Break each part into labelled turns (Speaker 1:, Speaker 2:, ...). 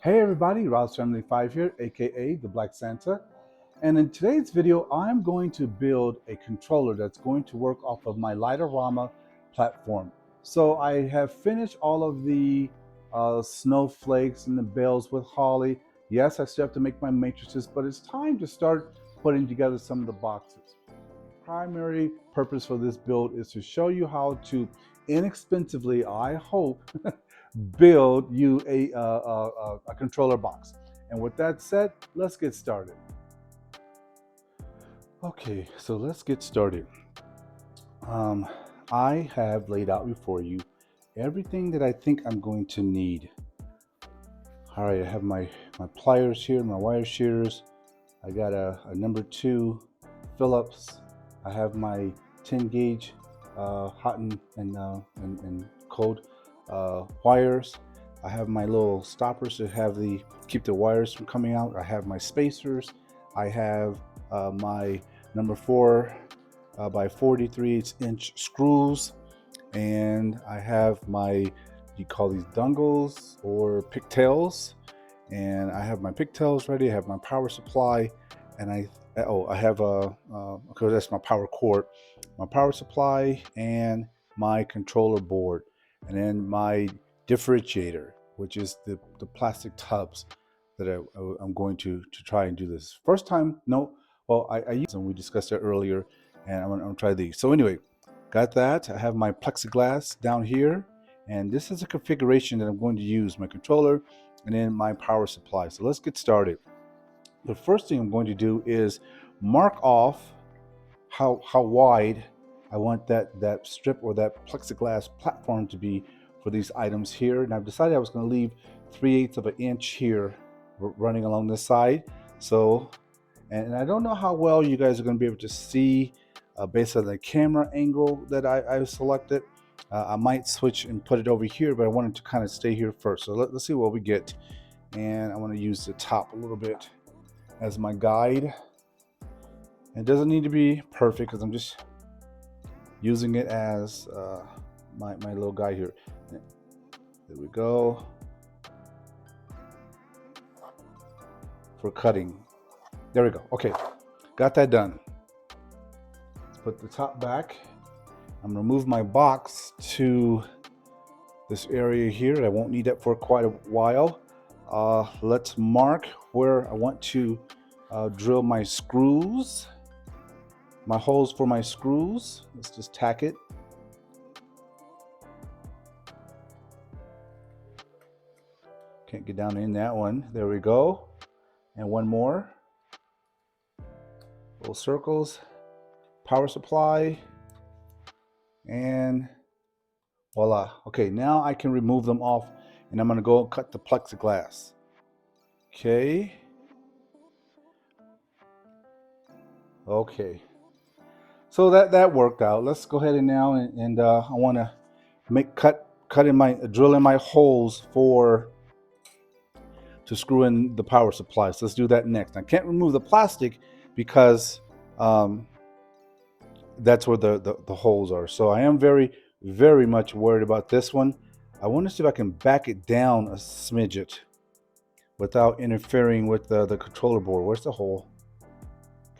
Speaker 1: Hey everybody, Rob's Family 5 here, aka the Black Santa. And in today's video, I'm going to build a controller that's going to work off of my Light-o-rama platform. So I have finished all of the snowflakes and the bells with holly. Yes, I still have to make my matrices, but it's time to start putting together some of the boxes. Primary purpose for this build is to show you how to inexpensively, I hope, build you a controller box. And with that said, let's get started. Okay, so let's get started. I have laid out before you everything that I think I'm going to need. All right, I have my pliers here, my wire shears. I got a number 2 Phillips. I have my 10 gauge hot and cold wires. I have my little stoppers to have keep the wires from coming out. I have my spacers. I have my number 4 by 43" screws, and I have my, you call these dongles or pigtails, and I have my pigtails ready. I have my power supply, and I have okay, that's my power cord, my power supply, and my controller board, and then my differentiator, which is the plastic tubs that I'm going to try and do this first time. No, well, I used them. We discussed that earlier, and I'm gonna try these. So anyway, got that. I have my plexiglass down here, and this is a configuration that I'm going to use my controller and then my power supply. So let's get started. The first thing I'm going to do is mark off how wide I want that strip or that plexiglass platform to be for these items here. And I've decided I was going to leave 3/8 of an inch here running along this side. So, and I don't know how well you guys are going to be able to see based on the camera angle that I selected. I might switch and put it over here, but I wanted to kind of stay here first. So let's see what we get. And I want to use the top a little bit as my guide. It doesn't need to be perfect because I'm just using it as my little guide here. There we go. For cutting. There we go. Okay, got that done. Let's put the top back. I'm gonna move my box to this area here. I won't need that for quite a while. Let's mark where I want to drill my screws, my holes for my screws. Let's just tack it. Can't get down in that one. There we go. And one more. Little circles, power supply, and voila. Okay, now I can remove them off, and I'm gonna go cut the plexiglass. Okay. Okay. So that worked out. Let's go ahead and now I want to drill in my holes to screw in the power supply. So let's do that next. I can't remove the plastic because that's where the holes are. So I am very much worried about this one. I want to see if I can back it down a smidget without interfering with the controller board. Where's the hole?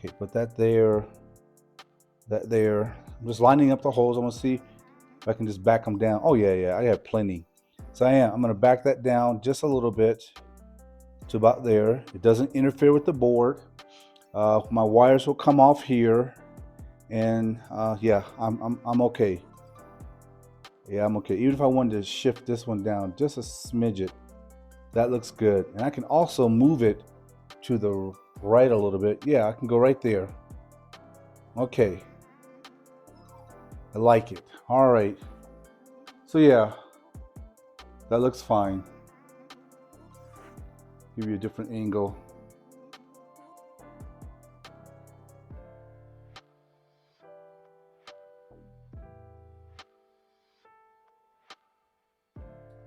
Speaker 1: Okay, put that there. That there. I'm just lining up the holes. I want to see if I can just back them down. Oh yeah, I have plenty. So I'm going to back that down just a little bit to about there. It doesn't interfere with the board. My wires will come off here, and yeah, I'm okay. Yeah, I'm okay. Even if I wanted to shift this one down just a smidget, that looks good. And I can also move it to the right a little bit. Yeah, I can go right there. Okay. I like it. All right. So yeah, that looks fine. Give you a different angle.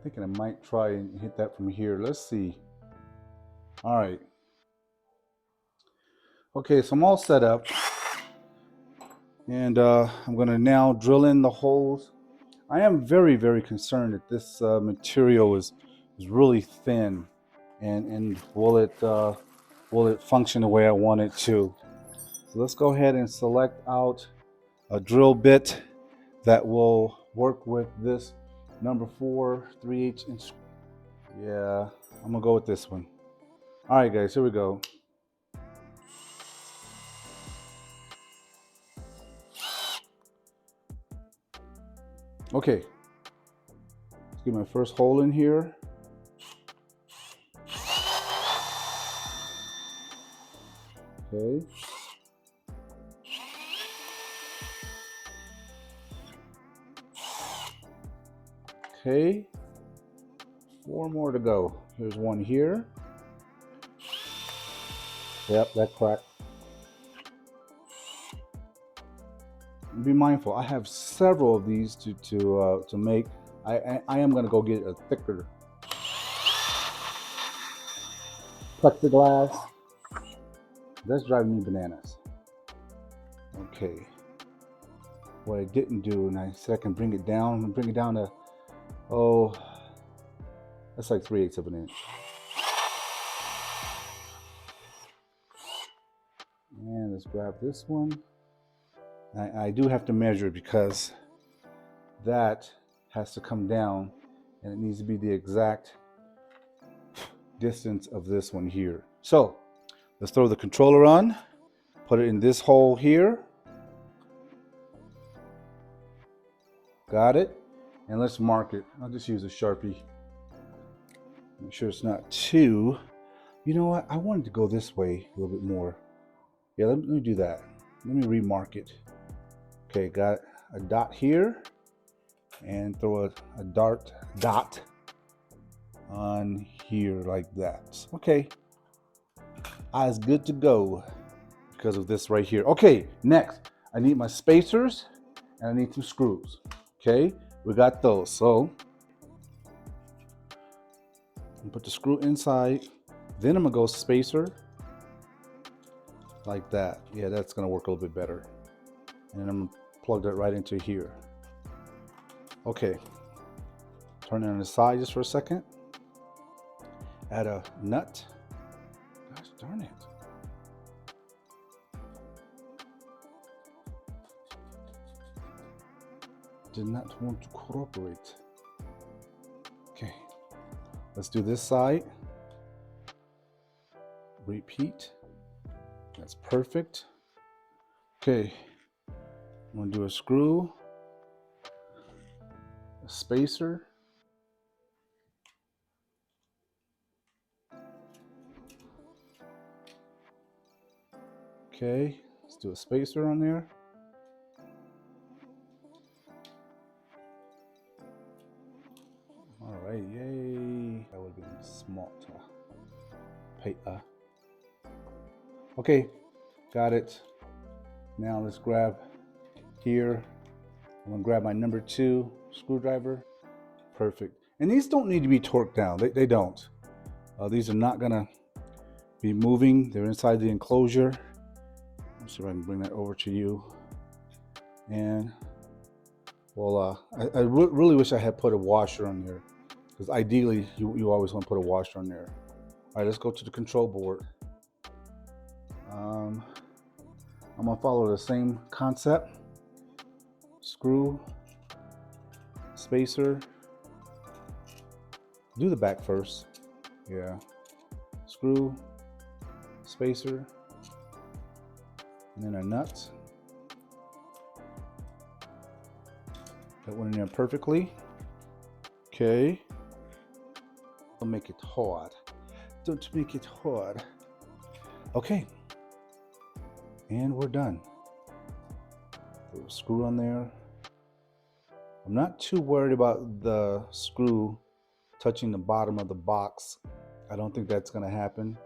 Speaker 1: Thinking I might try and hit that from here. Let's see. All right. Okay, so I'm all set up. And I'm going to now drill in the holes. I am very concerned that this material is really thin. and will it function the way I want it to. So let's go ahead and select out a drill bit that will work with this number 4 3/8 inch. Yeah, I'm gonna go with this one. All right, guys, here we go. Okay, let's get my first hole in here. Okay. Okay, 4 more to go. Here's one here. Yep, that cracked. Be mindful. I have several of these to make. I am gonna go get a thicker plexiglass. That's driving me bananas. Okay. What I didn't do, and I said I can bring it down. Bring it down to, oh, that's like 3/8 of an inch. And let's grab this one. I do have to measure because that has to come down, and it needs to be the exact distance of this one here. So let's throw the controller on, put it in this hole here. Got it. And let's mark it. I'll just use a Sharpie. Make sure it's not too, you know what? I wanted to go this way a little bit more. Yeah, let me do that. Let me remark it. Okay, got a dot here, and throw a dot on here like that. Okay, eyes good to go because of this right here. Okay, next I need my spacers and I need some screws. Okay, we got those. So I'm put the screw inside, then I'm gonna go spacer like that. Yeah, that's gonna work a little bit better. And then I'm gonna plug that right into here. Okay, turn it on the side just for a second. Add a nut. Gosh darn it. Did not want to cooperate. Okay, let's do this side. Repeat. That's perfect. Okay, I'm gonna do a screw, a spacer, okay, let's do a spacer on there. All right, yay. That would be smart. Okay, got it. Now let's grab here. I'm gonna grab my number 2 screwdriver. Perfect. And these don't need to be torqued down. They don't. These are not gonna be moving. They're inside the enclosure. Let's see if I can bring that over to you. And well, I really wish I had put a washer on there, because ideally you always want to put a washer on there. All right, let's go to the control board. I'm gonna follow the same concept. Screw, spacer. Do the back first. Yeah. Screw, spacer, and then a nut. That went in there perfectly. Okay. Don't make it hard. Don't make it hard. Okay. And we're done. Put a screw on there. I'm not too worried about the screw touching the bottom of the box. I don't think that's gonna happen.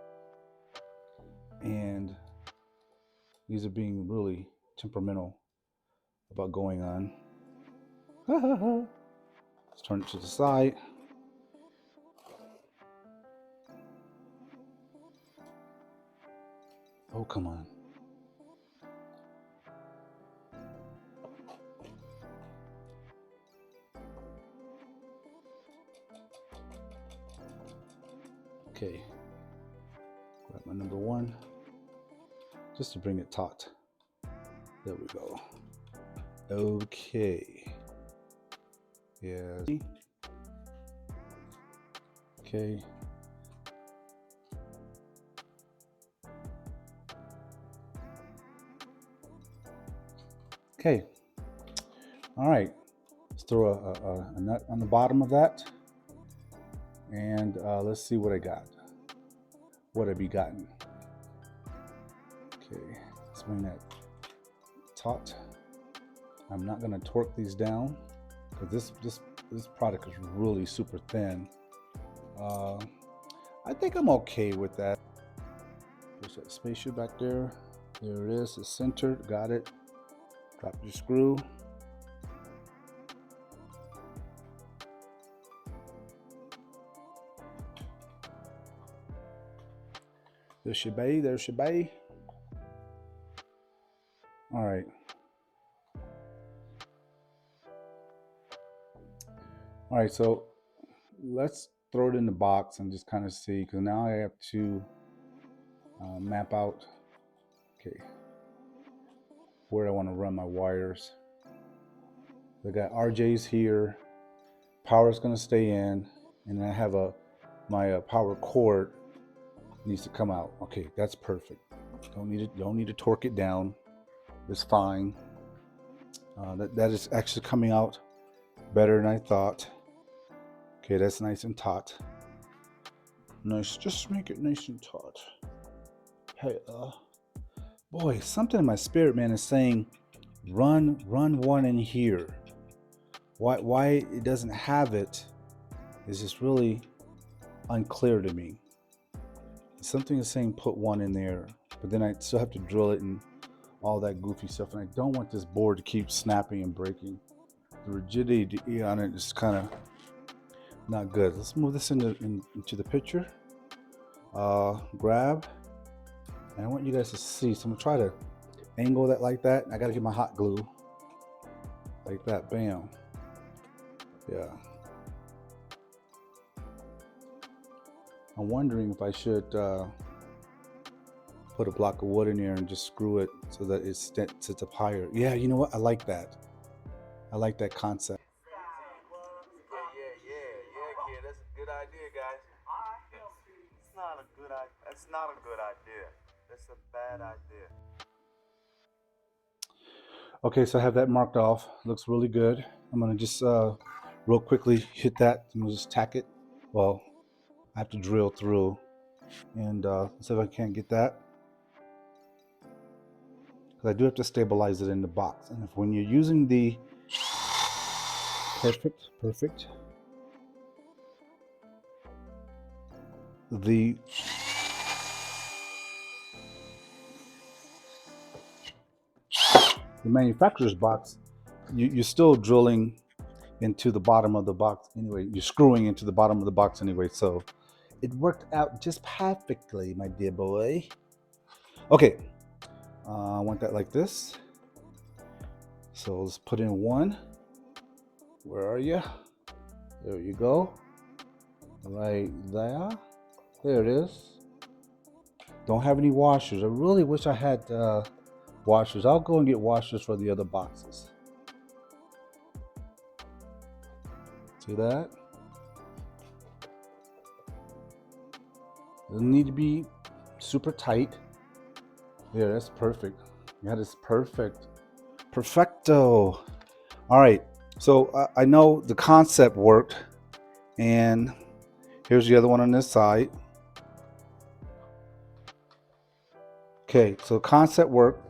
Speaker 1: And these are being really temperamental about going on. Let's turn it to the side. Oh, come on. Okay, grab my number 1 just to bring it taut. There we go. Okay. Yeah. Okay. Okay. All right. Let's throw a nut on the bottom of that. And let's see what I got. What have you gotten? Okay. Let's bring that taut. I'm not going to torque these down because this product is really super thin. I think I'm okay with that. Push that spacer back there. There it is. It's centered. Got it. Drop your screw. There she be. There she be. All right. All right. So let's throw it in the box and just kind of see, because now I have to map out, okay, where I want to run my wires. I got RJ's here, power's going to stay in, and then I have my power cord needs to come out. Okay, that's perfect. Don't need to torque it down. It's fine. That is actually coming out better than I thought. Okay, that's nice and taut. Nice, just make it nice and taut. Hey, boy, something in my spirit, man, is saying, run one in here. Why it doesn't have it is just really unclear to me. Something is saying put one in there, but then I still have to drill it and all that goofy stuff, and I don't want this board to keep snapping and breaking. The rigidity on it is kind of not good. Let's move this into the picture. Grab, and I want you guys to see, so I'm gonna try to angle that like that. I gotta get my hot glue like that. Bam. Yeah. I'm wondering if I should put a block of wood in there and just screw it so that it sits up higher. Yeah, you know what? I like that. I like that concept.
Speaker 2: Yeah, that's a good idea, guys. It's not a good idea. That's not a good idea. That's a bad idea.
Speaker 1: Okay, so I have that marked off. Looks really good. I'm gonna just real quickly hit that and we'll just tack it. Well, I have to drill through and see if I can't get that. Because I do have to stabilize it in the box. And if when you're using the perfect. The manufacturer's box, you're still drilling into the bottom of the box anyway. You're screwing into the bottom of the box anyway, so it worked out just perfectly, my dear boy. Okay, I want that like this. So let's put in one. Where are you? There you go. Right there. There it is. Don't have any washers. I really wish I had washers. I'll go and get washers for the other boxes. See that? Doesn't need to be super tight. Yeah, that's perfect. That is perfect. Perfecto. All right. So I know the concept worked, and here's the other one on this side. Okay, so concept worked,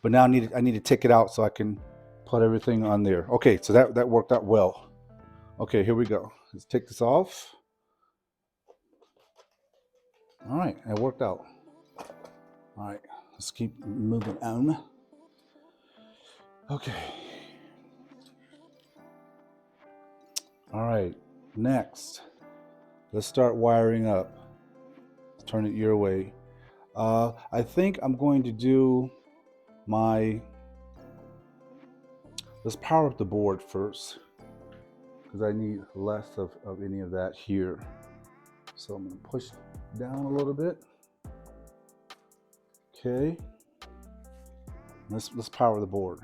Speaker 1: but now I need to take it out so I can put everything on there. Okay, so that worked out well. Okay, here we go. Let's take this off. All right, it worked out. All right, let's keep moving on. Okay. All right, next, let's start wiring up. Let's turn it your way. I think I'm going to do let's power up the board first, because I need less of any of that here. So I'm going to push down a little bit. Okay. Let's power the board.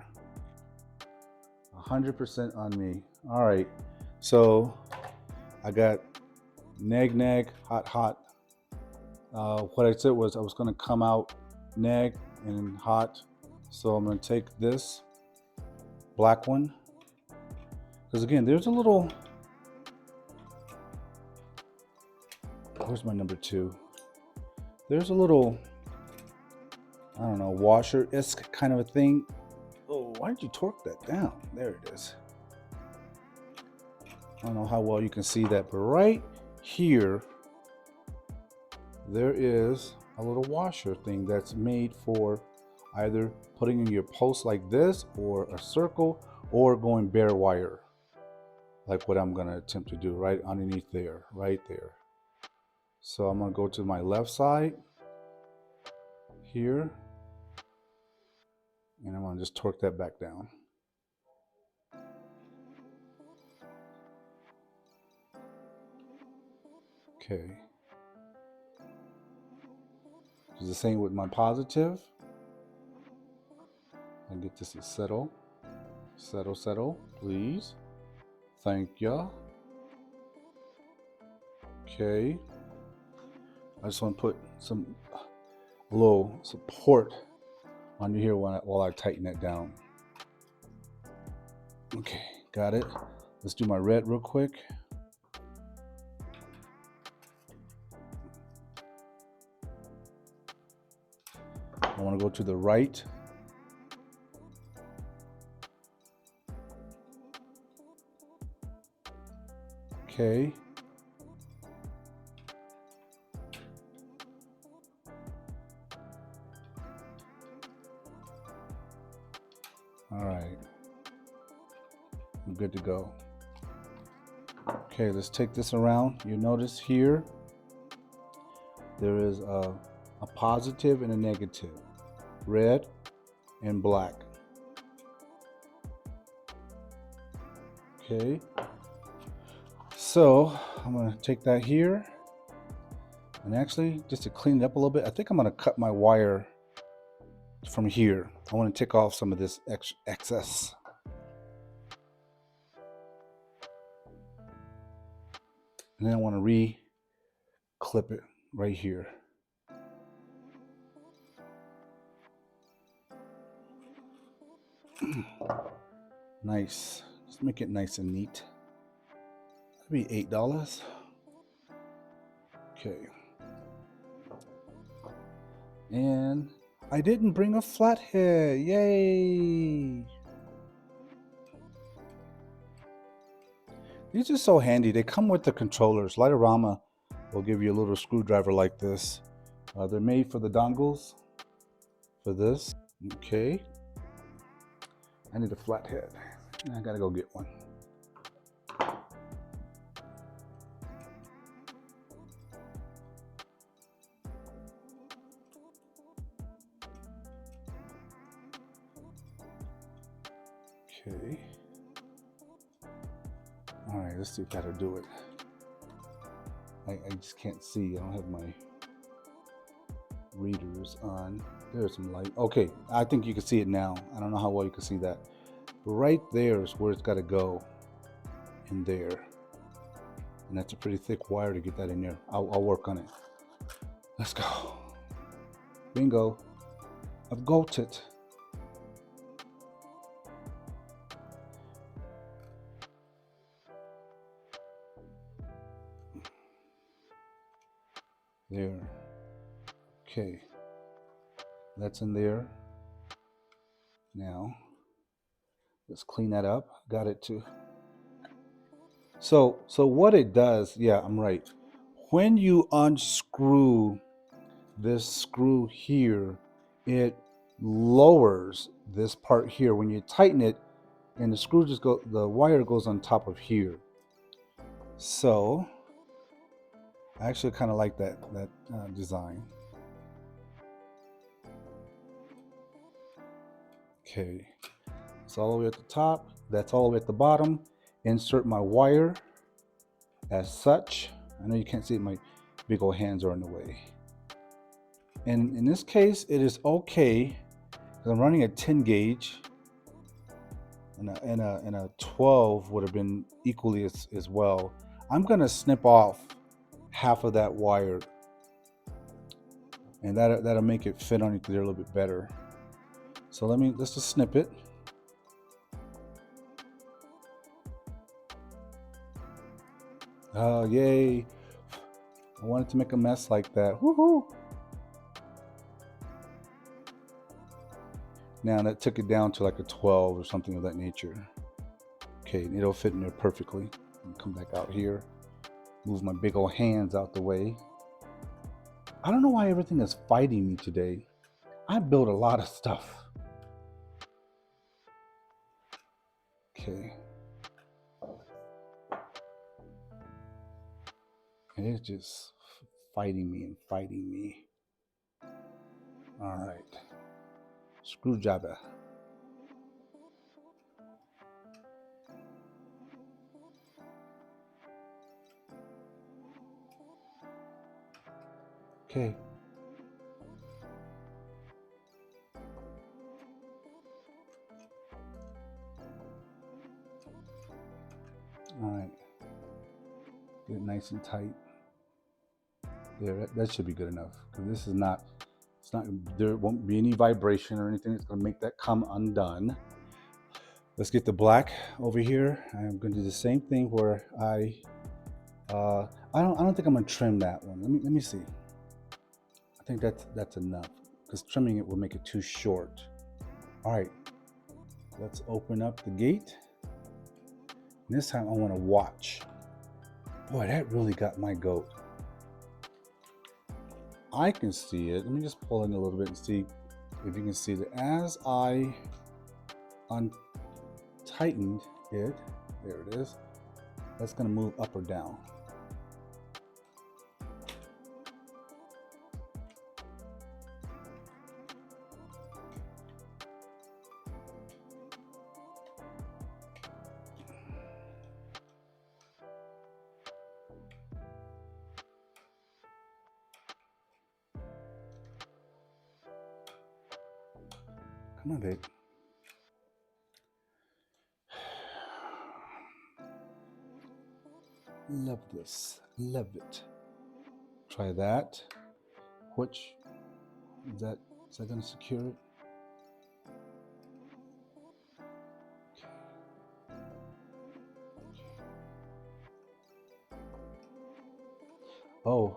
Speaker 1: 100% on me. All right. So I got neg, hot. What I said was I was going to come out neg and hot. So I'm going to take this black one. Because again, there's a little, where's my number 2? There's a little, I don't know, washer-esque kind of a thing. Oh, why did you torque that down? There it is. I don't know how well you can see that, but right here, there is a little washer thing that's made for either putting in your post like this, or a circle, or going bare wire, like what I'm going to attempt to do right underneath there, right there. So I'm going to go to my left side here, and I'm going to just torque that back down. Okay. Do the same with my positive. And get this to settle. Settle, please. Thank ya. Okay. I just want to put some little support under here while I tighten that down. Okay, got it. Let's do my red real quick. I want to go to the right. Okay. All right. I'm good to go. Okay, let's take this around. You notice here there is a positive and a negative, red and black. Okay, so I'm going to take that here, and actually, just to clean it up a little bit, I think I'm going to cut my wire from here. I want to take off some of this excess. And then I want to re-clip it right here. Nice. Just make it nice and neat. That'd be $8. Okay. And I didn't bring a flathead. Yay! These are so handy. They come with the controllers. Light-o-rama will give you a little screwdriver like this. They're made for the dongles. For this. Okay. I need a flathead. I gotta go get one. Okay. All right, let's see if that'll do it. I just can't see. I don't have my readers on. There's some light. Okay, I think you can see it now. I don't know how well you can see that. But right there is where it's got to go. In there. And that's a pretty thick wire to get that in there. I'll work on it. Let's go. Bingo. I've got it. There. Okay. That's in there. Now, let's clean that up. Got it too. So what it does, yeah, I'm right. When you unscrew this screw here, it lowers this part here. When you tighten it, and the screw just the wire goes on top of here. So I actually kind of like that design. Okay, it's all the way at the top. That's all the way at the bottom. Insert my wire as such. I know you can't see it. big old hands are in the way. And in this case, it is okay because I'm running a 10 gauge, and a 12 would have been equally as well. I'm gonna snip off half of that wire, and that'll make it fit on there a little bit better. So let's just snip it. Oh, yay. I wanted to make a mess like that. Woohoo! Now that took it down to like a 12 or something of that nature. Okay, it'll fit in there perfectly. Come back out here. Move my big old hands out the way. I don't know why everything is fighting me today. I built a lot of stuff. Okay. It's just fighting me and fighting me. All right. Screwdriver. Okay. All right. Get it nice and tight. There, that should be good enough. Because this is not, there won't be any vibration or anything that's going to make that come undone. Let's get the black over here. I'm going to do the same thing where I don't think I'm going to trim that one. Let me see. I think that's enough, because trimming it will make it too short. All right, let's open up the gate. And this time I want to watch. Boy, that really got my goat. I can see it. Let me just pull in a little bit and see if you can see that as I untightened it, there it is, that's going to move up or down. Come on, babe. Love this. Love it. Try that. Which is that going to secure it? Oh,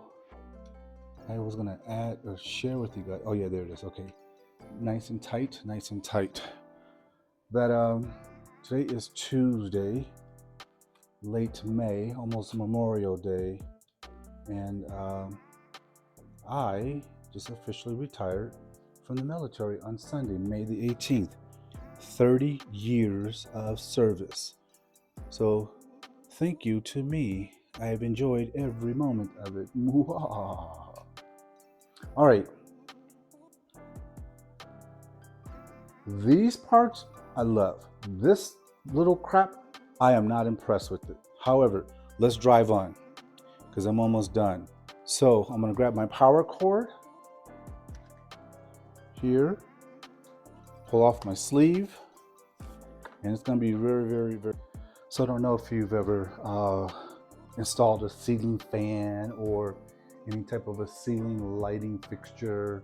Speaker 1: I was going to add or share with you guys. Oh yeah, there it is. Okay. Nice and tight, nice and tight. That today is Tuesday, late May, almost Memorial Day, and I just officially retired from the military on Sunday, May the 18th. 30 years of service. So thank you to me. I have enjoyed every moment of it. All right. These parts I love. This little crap, I am not impressed with it. However, let's drive on because I'm almost done. So I'm going to grab my power cord here, pull off my sleeve, and it's going to be very, very, very. So I don't know if you've ever installed a ceiling fan or any type of a ceiling lighting fixture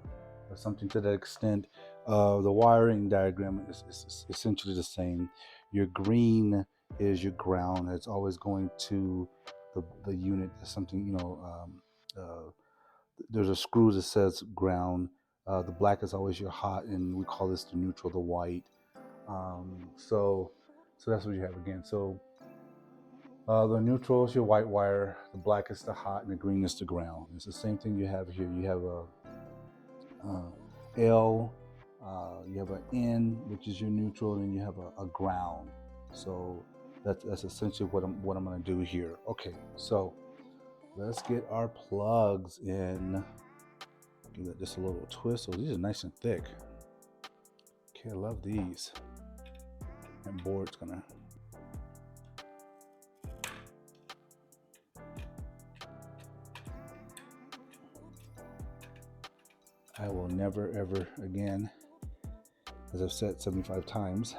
Speaker 1: or something to that extent. The wiring diagram is essentially the same. Your green is your ground. It's always going to the unit. Something, there's a screw that says ground. The black is always your hot, and we call this the neutral, the white. So that's what you have again. So the neutral is your white wire, the black is the hot, and the green is the ground. It's the same thing you have here. You have a L, you have an N, which is your neutral, and you have a ground. So that's essentially what I'm going to do here. Okay, so let's get our plugs in. Give that just a little twist. Oh, these are nice and thick. Okay, I love these. That board's gonna. I will never ever again, as I've said 75 times,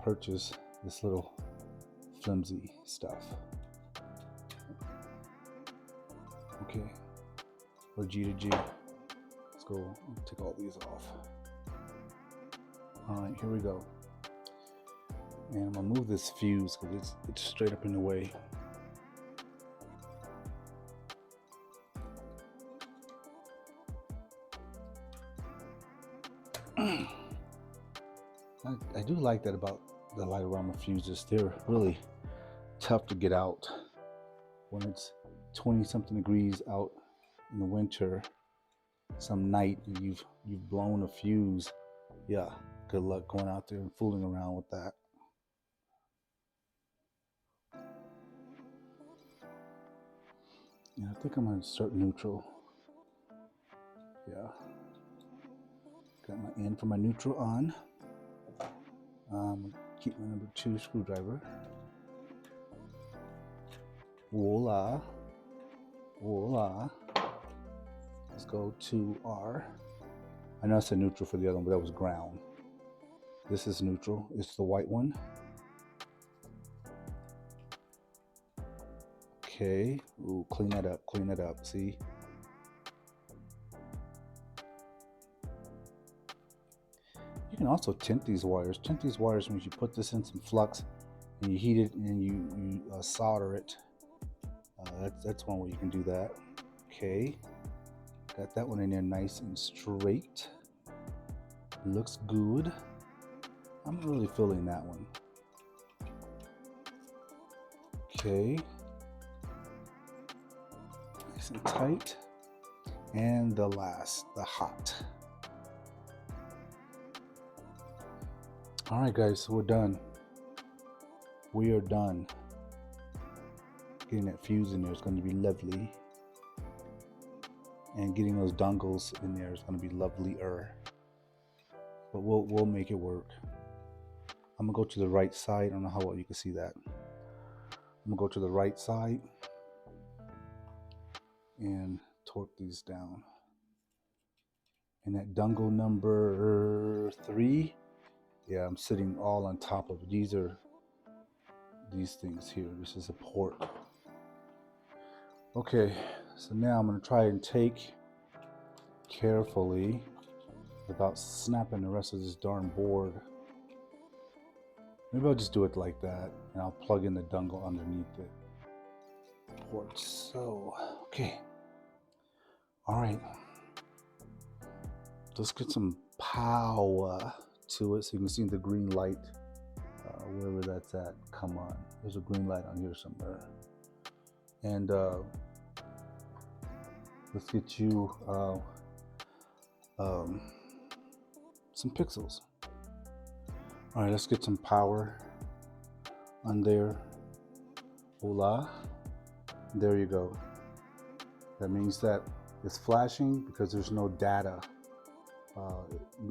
Speaker 1: purchase this little flimsy stuff. Okay, or G to G. Let's go take all these off. All right, here we go. And I'm gonna move this fuse because it's straight up in the way. I do like that about the Light-o-rama fuses. They're really tough to get out when it's 20 something degrees out in the winter. Some night and you've blown a fuse. Yeah, good luck going out there and fooling around with that. Yeah, I think I'm gonna start neutral. Yeah, got my end for my neutral on. Keep my number 2 screwdriver. Voila, voila. Let's go to R. I know I said neutral for the other one, but that was ground. This is neutral. It's the white one. Okay. Ooh, clean that up. Clean that up. See? You can also tint these wires. Tint these wires means you put this in some flux and you heat it and you solder it. That's one way you can do that. Okay. Got that one in there nice and straight. Looks good. I'm really feeling that one. Okay. Nice and tight. And the last, the hot. All right, guys, so we're done. We are done. Getting that fuse in there is going to be lovely. And getting those dongles in there is going to be lovelier. But we'll make it work. I'm gonna go to the right side. I don't know how well you can see that. I'm gonna go to the right side and torque these down. And that dongle number 3, yeah, I'm sitting all on top of it. These are these things here. This is a port. Okay, so now I'm gonna try and take carefully without snapping the rest of this darn board. Maybe I'll just do it like that, and I'll plug in the dongle underneath it. Port. So, okay. All right. Let's get some power to it so you can see the green light, wherever that's at, come on. There's a green light on here somewhere. And let's get you some pixels. All right, let's get some power on there. Voila. There you go. That means that it's flashing because there's no data.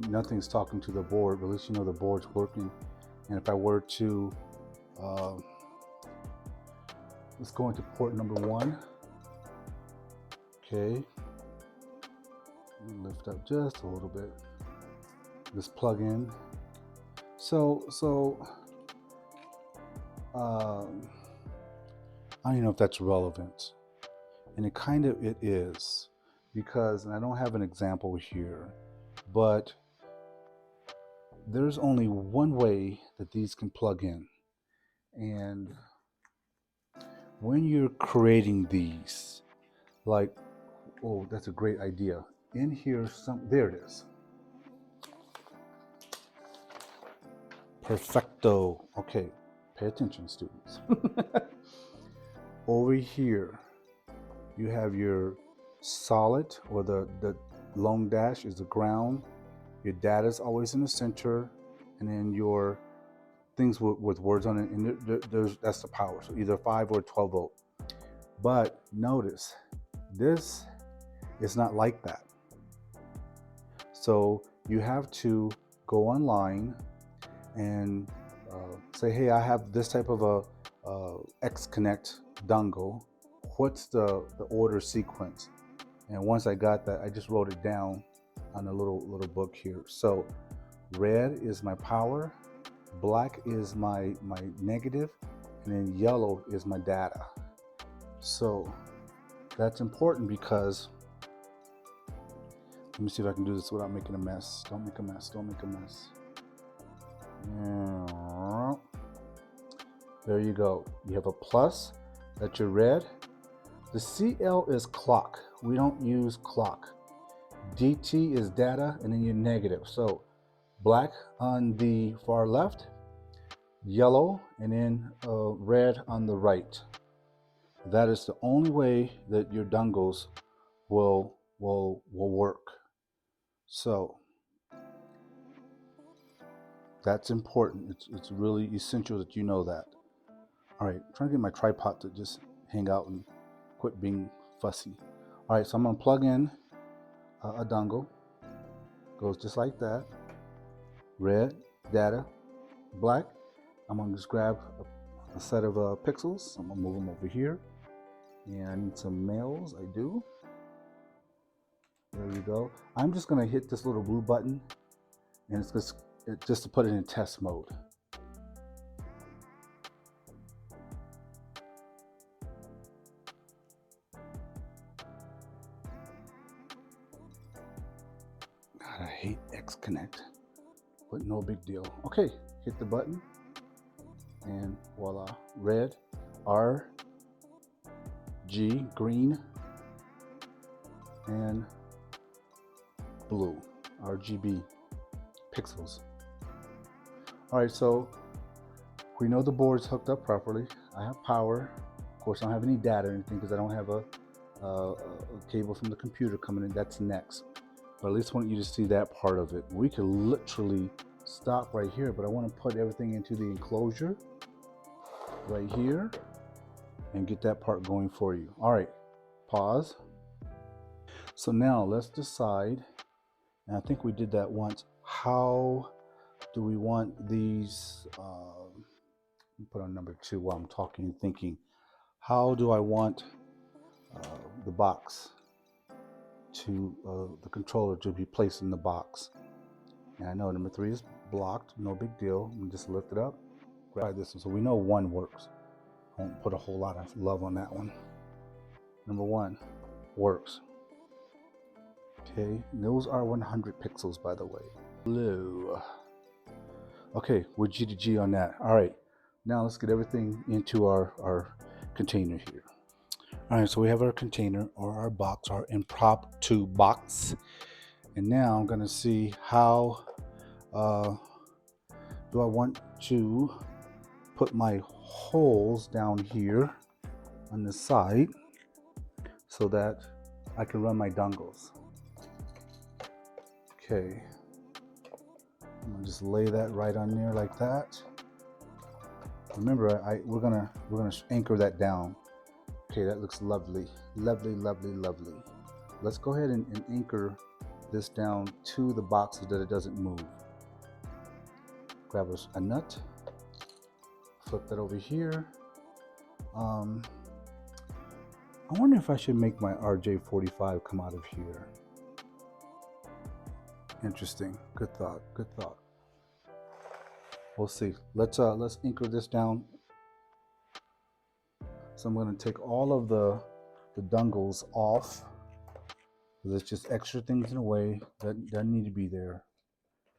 Speaker 1: Nothing's talking to the board, but at least you know the board's working. And if I were to, let's go into port number 1. Okay. Lift up just a little bit. Just plug in. So I don't even know if that's relevant, and it is, because, and I don't have an example here, but there's only one way that these can plug in, and when you're creating these, like, oh, that's a great idea. In here, there it is. Perfecto. Okay, pay attention, students. Over here, you have your solid, or the long dash is the ground. Your data is always in the center, and then your things with words on it, and that's the power. So either 5 or 12 volt. But notice, this is not like that. So you have to go online and say, hey, I have this type of a X Connect dongle. What's the order sequence? And once I got that, I just wrote it down on a little book here. So red is my power, black is my negative, and then yellow is my data. So that's important because, let me see if I can do this without making a mess. Don't make a mess, don't make a mess. There you go. You have a plus, that's your red. The CL is clock. We don't use clock. DT is data, and then your negative. So black on the far left, yellow, and then red on the right. That is the only way that your dongles will work. So that's important. It's really essential that you know that. All right, I'm trying to get my tripod to just hang out and quit being fussy. All right, so I'm gonna plug in a dongle. Goes just like that. Red, data, black. I'm gonna just grab a set of pixels. I'm gonna move them over here. And I need some males, I do. There you go. I'm just gonna hit this little blue button, and it's just to put it in test mode. God, I hate X-Connect, but no big deal. Okay, hit the button, and voila, red, R, G, green, and blue, RGB pixels. All right, so we know the board's hooked up properly. I have power. Of course, I don't have any data or anything because I don't have a cable from the computer coming in. That's next. But at least I want you to see that part of it. We could literally stop right here, but I want to put everything into the enclosure right here and get that part going for you. All right, pause. So now let's decide, and I think we did that once, how do we want these, put on number 2 while I'm talking and thinking, how do I want the box to, the controller to be placed in the box? And I know number 3 is blocked, no big deal. Let me just lift it up, grab this one. So we know 1 works. I won't put a whole lot of love on that one. Number 1 works. Okay, those are 100 pixels, by the way. Blue. Okay, we're G to G on that. All right, now let's get everything into our container here. All right, so we have our container or our box, our impromptu box. And now I'm gonna see how do I want to put my holes down here on the side so that I can run my dongles. Okay, I'm gonna just lay that right on there like that. Remember, we're gonna anchor that down. Okay, that looks lovely, lovely, lovely, lovely. Let's go ahead and anchor this down to the box so that it doesn't move. Grab a nut, flip that over here. I wonder if I should make my RJ45 come out of here. Interesting. Good thought. Good thought. We'll see. Let's anchor this down. So I'm going to take all of the dongles off. There's just extra things in the way that doesn't need to be there.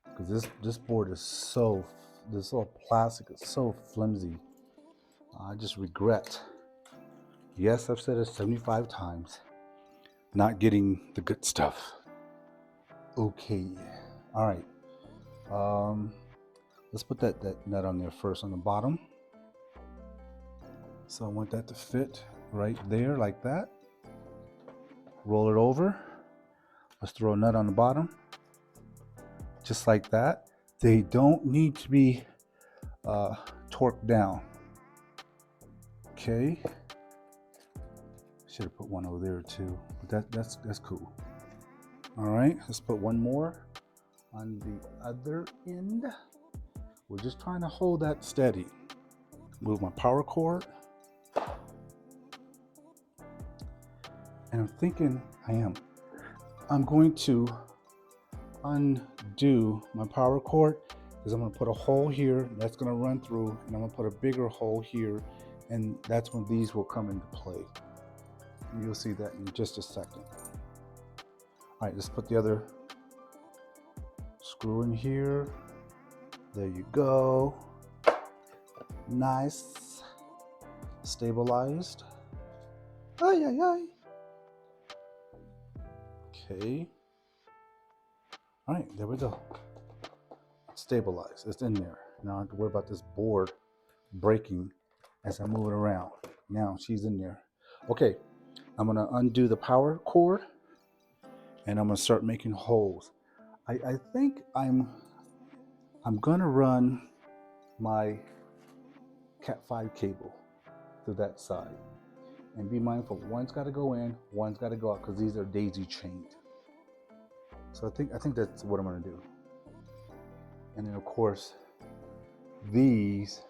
Speaker 1: Because this board is so plastic. It's so flimsy. I just regret. Yes, I've said it 75 times. Not getting the good stuff. Okay. All right. Let's put that nut on there first on the bottom. So I want that to fit right there like that. Roll it over. Let's throw a nut on the bottom. Just like that. They don't need to be torqued down. Okay. Should have put one over there too, but that's cool. All right, let's put one more on the other end. We're just trying to hold that steady. Move my power cord. And I'm thinking I'm going to undo my power cord, because I'm going to put a hole here that's going to run through, and I'm going to put a bigger hole here, and that's when these will come into play. And you'll see that in just a second. All right, let's put the other screw in here. There you go. Nice. Stabilized. Ay, ay, ay. Okay. All right, there we go. Stabilized. It's in there. Now I don't have to worry about this board breaking as I move it around. Now she's in there. Okay, I'm gonna undo the power cord, and I'm gonna start making holes. I think I'm gonna run my Cat 5 cable through that side, and be mindful, one's got to go in, one's got to go out, because these are daisy chained. So I think that's what I'm gonna do. And then of course these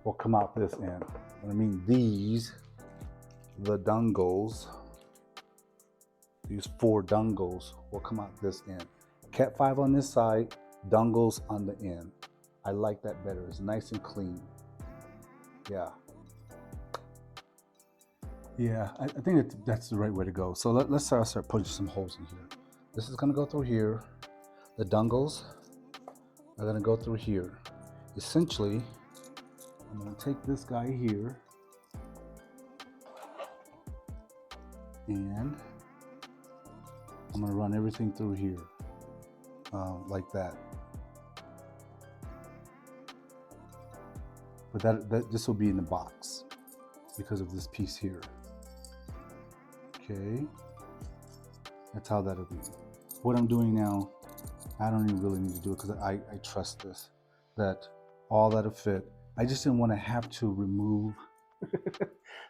Speaker 1: will come out this end. When I mean these, the dongles, these 4 dongles will come out this end. Cat 5 on this side, dongles on the end. I like that better. It's nice and clean. Yeah. Yeah, I think that's the right way to go. So let's start putting some holes in here. This is gonna go through here. The dongles are gonna go through here. Essentially, I'm gonna take this guy here, and I'm gonna run everything through here, like that. But this will be in the box because of this piece here. Okay, that's how that'll be. What I'm doing now, I don't even really need to do it, because I trust this, that all that'll fit. I just didn't want to have to remove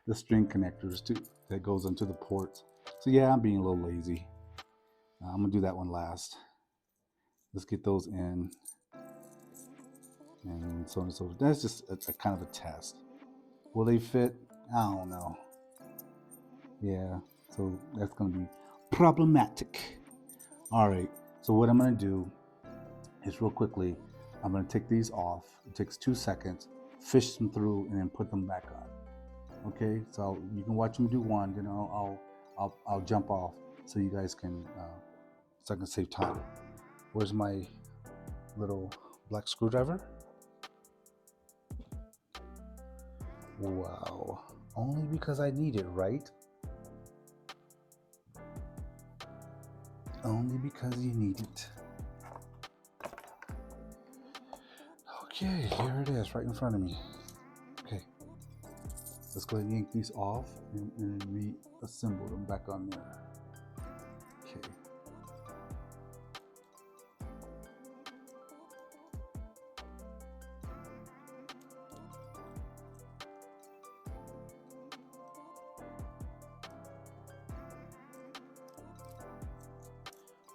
Speaker 1: the string connectors that goes into the ports. So yeah, I'm being a little lazy. I'm gonna do that one last. Let's get those in, and so on and so forth. That's just a kind of a test. Will they fit? I don't know. Yeah, so that's gonna be problematic. All right, so what I'm gonna do is, real quickly, I'm gonna take these off. It takes 2 seconds, fish them through, and then put them back on. Okay, so you can watch me do one, then I'll jump off, so you guys can so I can save time. Where's my little black screwdriver? Wow, only because I need it, right? Only because you need it. Okay, here it is, right in front of me. Okay, let's go ahead and yank these off and reassemble them back on there. Okay.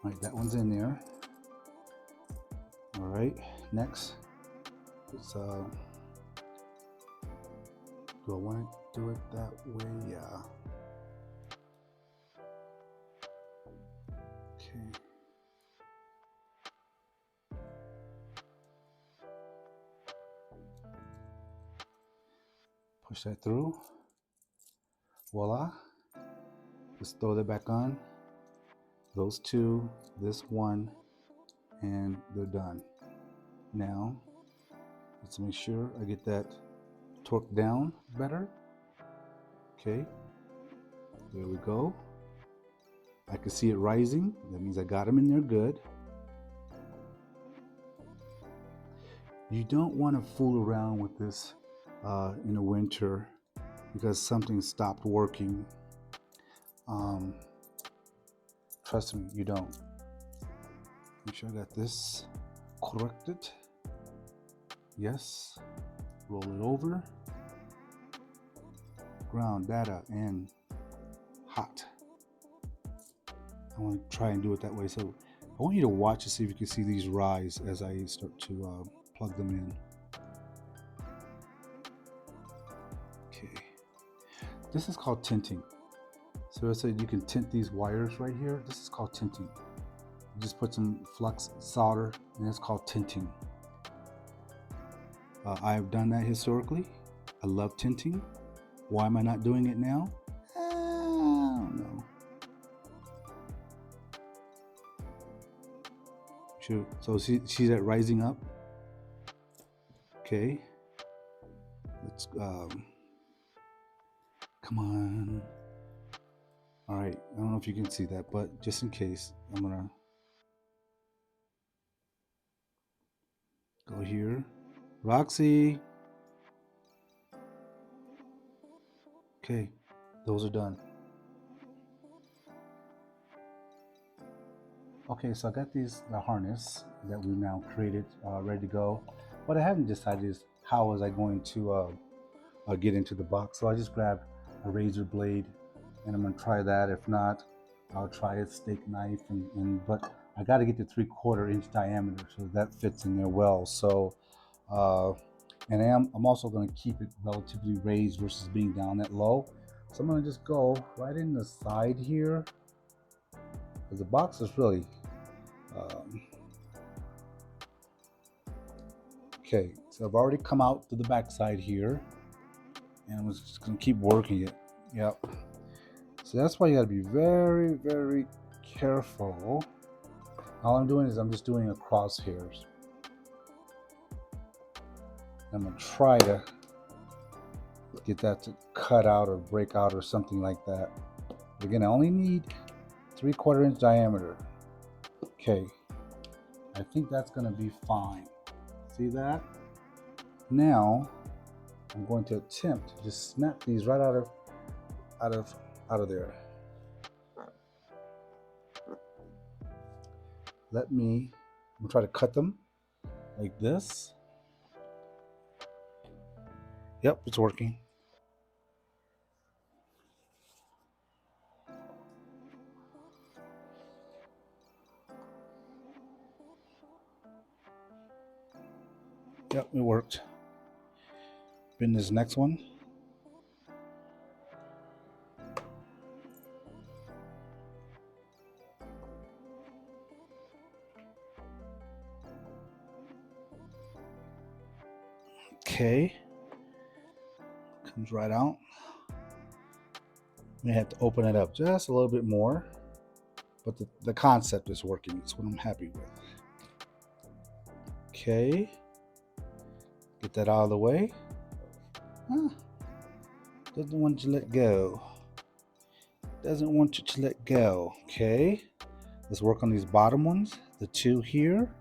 Speaker 1: All right, that one's in there. All right, next, it's do I want to do it that way? Yeah. Okay. Push that through. Voila. Just throw that back on. Those 2, this 1, and they're done. Now, let's make sure I get that torque down better. Okay, there we go. I can see it rising. That means I got them in there good. You don't want to fool around with this in the winter, because something stopped working. Trust me, you don't. Make sure I got this corrected. Yes. Roll it over. Ground, data, and hot. I want to try and do it that way. So I want you to watch to see if you can see these rise as I start to plug them in. Okay. This is called tinting. So I said you can tint these wires right here. This is called tinting. You just put some flux solder, and it's called tinting. I've done that historically. I love tinting. Why am I not doing it now? I don't know. Sure. So see that rising up? Okay. Let's come on. All right. I don't know if you can see that, but just in case, I'm gonna go here. Roxy. Okay, those are done. Okay, so I got the harness that we now created, ready to go. What I haven't decided is how was I going to get into the box. So I just grabbed a razor blade, and I'm gonna try that. If not, I'll try a steak knife, but I got to get the 3/4 inch diameter so that fits in there well. So, and I'm also going to keep it relatively raised versus being down that low. So I'm going to just go right in the side here, because the box is really okay. So I've already come out to the back side here, and I'm just going to keep working it. Yep. So that's why you got to be very, very careful. All I'm doing is I'm just doing a crosshairs. I'm going to try to get that to cut out or break out or something like that. But again, I only need 3/4 inch diameter. Okay, I think that's going to be fine. See that? Now I'm going to attempt to just snap these right out of there. I'm gonna try to cut them like this. Yep, it's working. Yep, it worked. In this next one. Okay. Comes right out. We have to open it up just a little bit more, but the concept is working. That's what I'm happy with. Okay. Get that out of the way. Doesn't want you to let go. Doesn't want you to let go. Okay. Let's work on these bottom ones. The two here.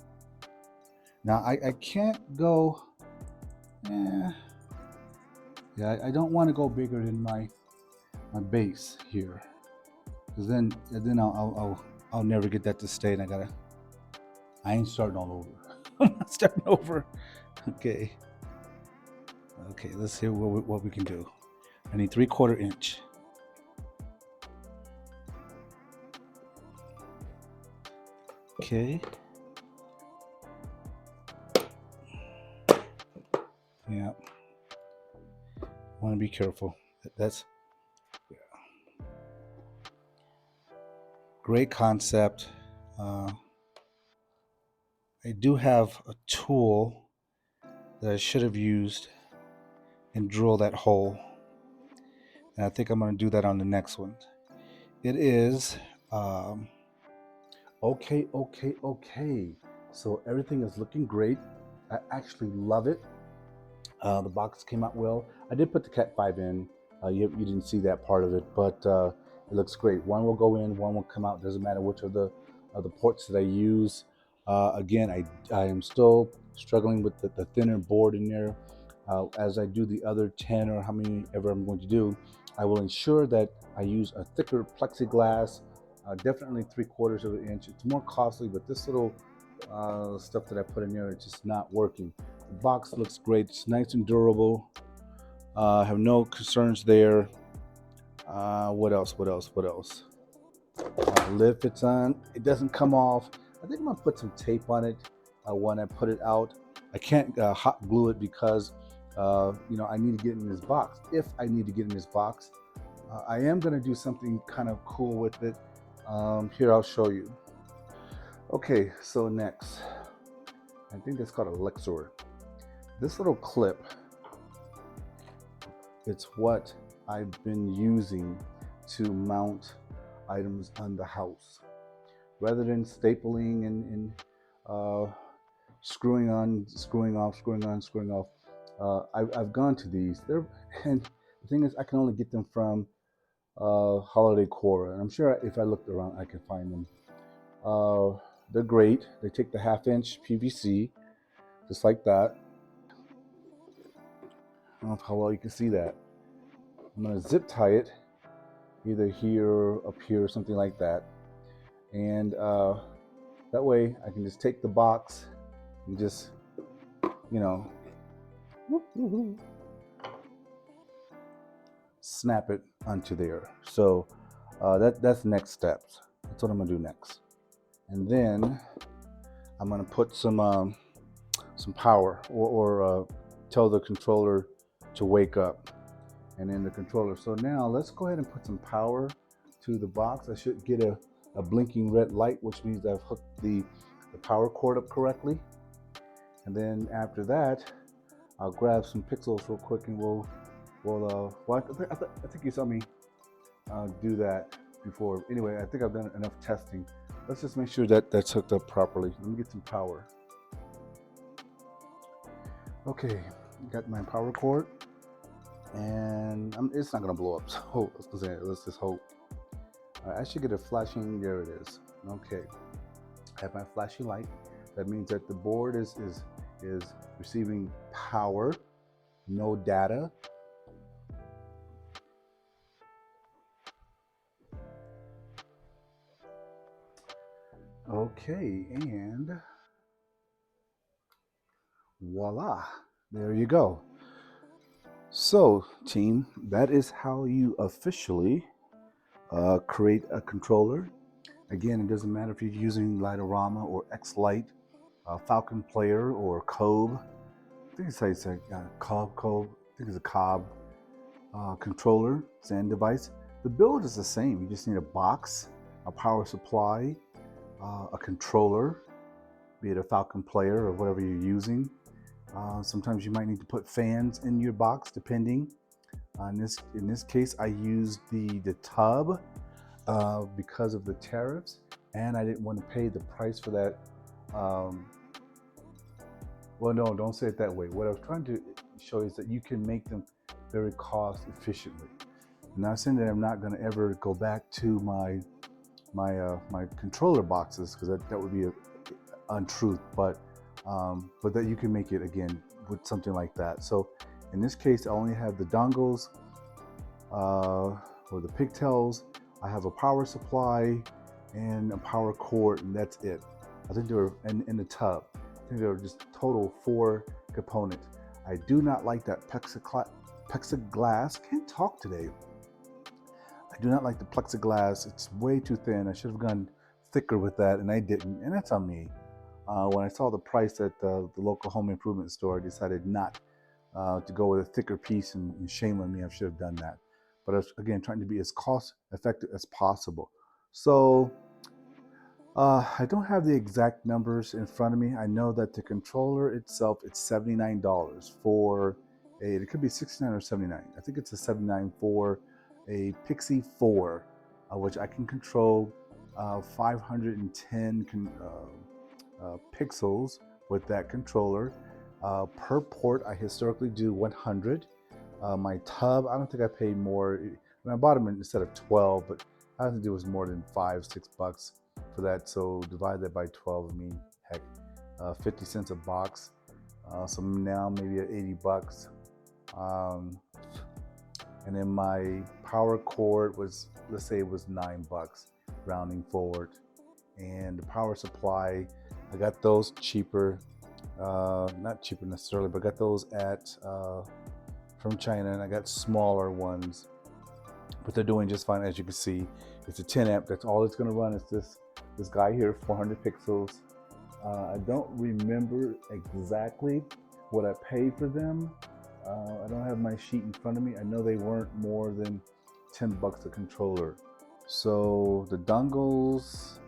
Speaker 1: Now I can't go. Yeah, I don't want to go bigger than my base here, because then I'll never get that to stay, and I ain't starting all over. I'm not starting over. Okay. Okay, let's see what we can do. I need 3/4 inch. Okay. Yeah. Want to be careful. That's great concept. I do have a tool that I should have used and drill that hole, and I think I'm going to do that on the next one. It is okay. So everything is looking great. I actually love it. The box came out well. I did put the Cat 5 in. You didn't see that part of it, but it looks great. One will go in, one will come out. Doesn't matter which of the ports that I use. Again, I am still struggling with the thinner board in there. As I do the other 10 or how many ever I'm going to do, I will ensure that I use a thicker plexiglass, definitely 3/4 of an inch. It's more costly, but this little stuff that I put in there, it's just not working. The box looks great. It's nice and durable. I have no concerns there. What else? Lid fits on. It doesn't come off. I think I'm gonna put some tape on it when I put it out. I can't hot glue it because I need to get in this box. If I need to get in this box, I am going to do something kind of cool with it. Here, I'll show you. Okay, so next, I think it's called a Lexor. This little clip, it's what I've been using to mount items on the house. Rather than stapling and screwing on, screwing off, screwing on, screwing off, I've gone to these. And the thing is, I can only get them from Holiday Core, and I'm sure if I looked around, I can find them. They're great. They take the 1/2 inch PVC, just like that. I don't know how well you can see that. I'm gonna zip tie it, either here or up here or something like that, and that way I can just take the box and just, you know, snap it onto there. So that's next steps. That's what I'm gonna do next, and then I'm gonna put some power or tell the controller to wake up, and then the controller. So now let's go ahead and put some power to the box. I should get a blinking red light, which means I've hooked the power cord up correctly. And then after that, I'll grab some pixels real quick, and well, I think you saw me do that before. Anyway, I think I've done enough testing. Let's just make sure that that's hooked up properly. Let me get some power. Okay, got my power cord, and it's not gonna blow up. So let's just hope. I should get a flashing. There it is. Okay, I have my flashing light. That means that the board is receiving power, no data. Okay, and voila, there you go. So, team, that is how you officially create a controller. Again, it doesn't matter if you're using Light-o-rama or X-Lite, Falcon Player, or Cobe. I think it's like Cobb. I think it's a Cobb controller, SAN device. The build is the same. You just need a box, a power supply, a controller, be it a Falcon Player or whatever you're using. Sometimes you might need to put fans in your box, depending. In this case, I used the tub because of the tariffs, and I didn't want to pay the price for that. Well, no, don't say it that way. What I was trying to show is that you can make them very cost efficiently. I'm not saying that I'm not going to ever go back to my controller boxes, because that would be an untruth, but that you can make it again with something like that. So in this case, I only have the dongles or the pigtails. I have a power supply and a power cord, and that's it. I think they were in the tub. I think there were just total 4 components. I do not like that plexiglass. Can't talk today. I do not like the plexiglass. It's way too thin. I should have gone thicker with that, and I didn't, and that's on me. When I saw the price at the local home improvement store, I decided not to go with a thicker piece, and shame on me, I should have done that. But I was, again, trying to be as cost effective as possible. So I don't have the exact numbers in front of me. I know that the controller itself, it's $79 for it could be 69 or 79. I think it's a 79 for a Pixie 4, which I can control 510 pixels with that controller. Per port, I historically do 100. My tub, I don't think I paid more. I bought them instead of 12, but I don't think it was more than $5-6 for that. So divide that by 12, I mean, heck, 50 cents a box. So now maybe at $80. And then my power cord was, let's say it was $9, rounding forward. And the power supply, I got those cheaper, not cheaper necessarily, but I got those at from China, and I got smaller ones, but they're doing just fine. As you can see, it's a 10 amp. That's all it's going to run. Is this guy here, 400 pixels. I don't remember exactly what I paid for them. I don't have my sheet in front of me. I know they weren't more than $10 a controller. So the dongles,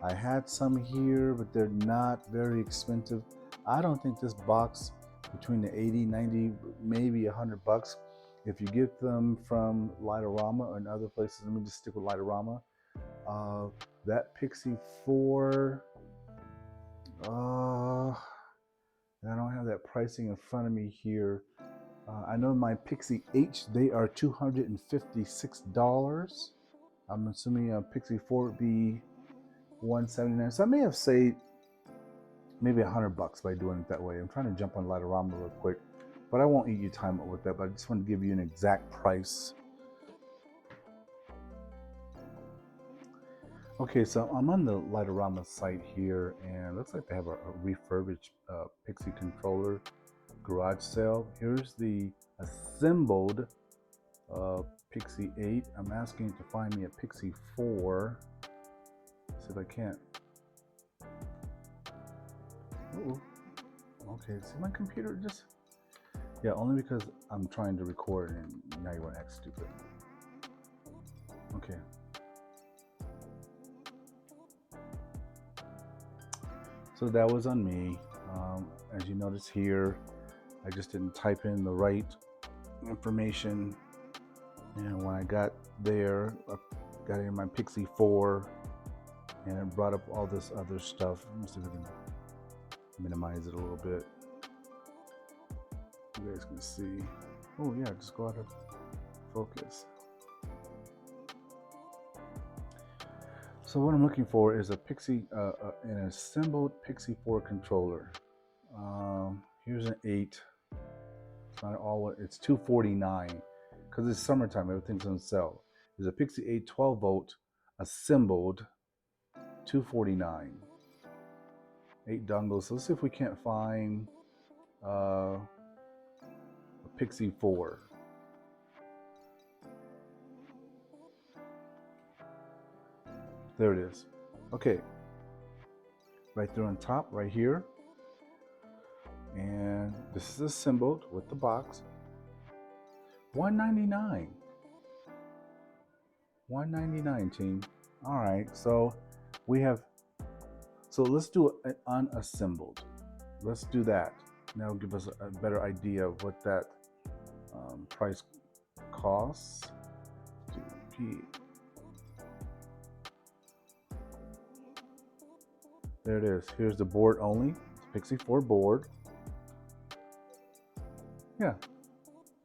Speaker 1: I had some here, but they're not very expensive. I don't think this box between the 80, 90, maybe $100. If you get them from Light-o-rama and other places, let me just stick with Light-o-rama. That Pixie 4, I don't have that pricing in front of me here. I know my Pixie H, they are $256. I'm assuming a Pixie 4 would be $179. So I may have saved maybe $100 by doing it that way. I'm trying to jump on Light-o-rama real quick, but I won't eat your time up with that. But I just want to give you an exact price. Okay, so I'm on the Light-o-rama site here, and it looks like they have a refurbished Pixie controller garage sale. Here's the assembled Pixie 8. I'm asking it to find me a Pixie 4. Let's see if I can't. Ooh. Okay, see my computer just... Yeah, only because I'm trying to record and now you want to act stupid. Okay. So that was on me. As you notice here, I just didn't type in the right information. And when I got there, I got in my Pixie 4 and it brought up all this other stuff. Let me see if I can minimize it a little bit. You guys can see. Oh yeah, just go out of focus. So what I'm looking for is a Pixie, an assembled Pixie 4 controller. Here's an 8. It's not all. It's $249 because it's summertime. Everything's on sale. There's a Pixie 8 12 volt assembled, $249. 8 dongles. So let's see if we can't find a Pixie 4. There it is. Okay. Right there on top, right here. And this is assembled with the box. $199. $199, team. All right. So we have. So let's do an unassembled. Let's do that. That'll give us a better idea of what that price costs. There it is. Here's the board only. Pixie 4 board. Yeah.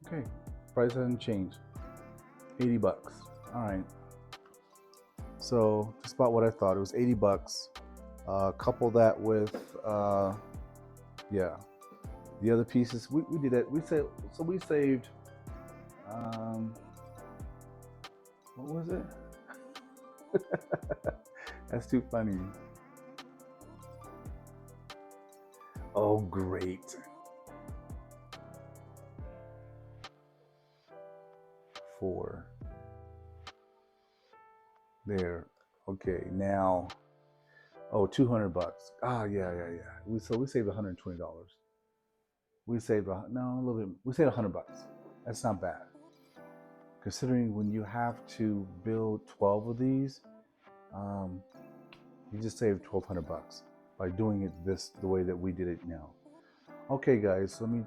Speaker 1: Okay. Price hasn't changed. $80. All right. So just about what I thought. It was $80. Couple that with yeah, the other pieces. We did it. We saved. So we saved. What was it? That's too funny. Oh, great. 4. There. Okay, now. Oh, $200. Ah, yeah. We saved $120. We saved a little bit. We saved $100. That's not bad. Considering when you have to build 12 of these, you just saved $1,200 by doing it the way that we did it now. Okay, guys, let me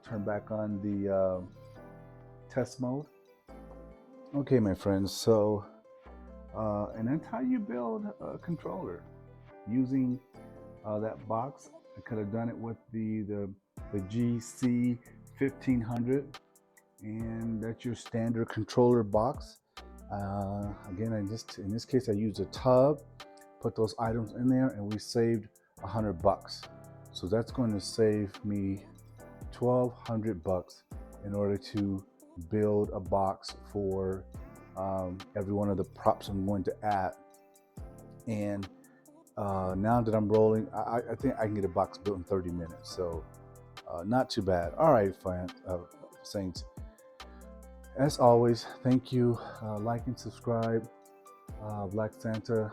Speaker 1: turn back on the test mode. Okay, my friends. So, and that's how you build a controller using that box. I could have done it with the GC 1500, and that's your standard controller box. Again, in this case I used a tub, put those items in there, and we saved $100. So that's going to save me $1,200 in order to build a box for every one of the props I'm going to add. And now that I'm rolling, I think I can get a box built in 30 minutes. So not too bad. All right, Saints. As always, thank you. Like and subscribe. Black Santa,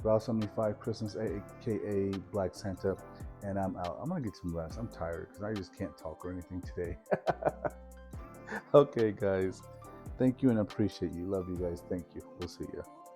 Speaker 1: Route 75 Christmas, aka Black Santa, and I'm out. I'm gonna get some rest. I'm tired because I just can't talk or anything today. Okay, guys. Thank you and appreciate you. Love you guys. Thank you. We'll see you.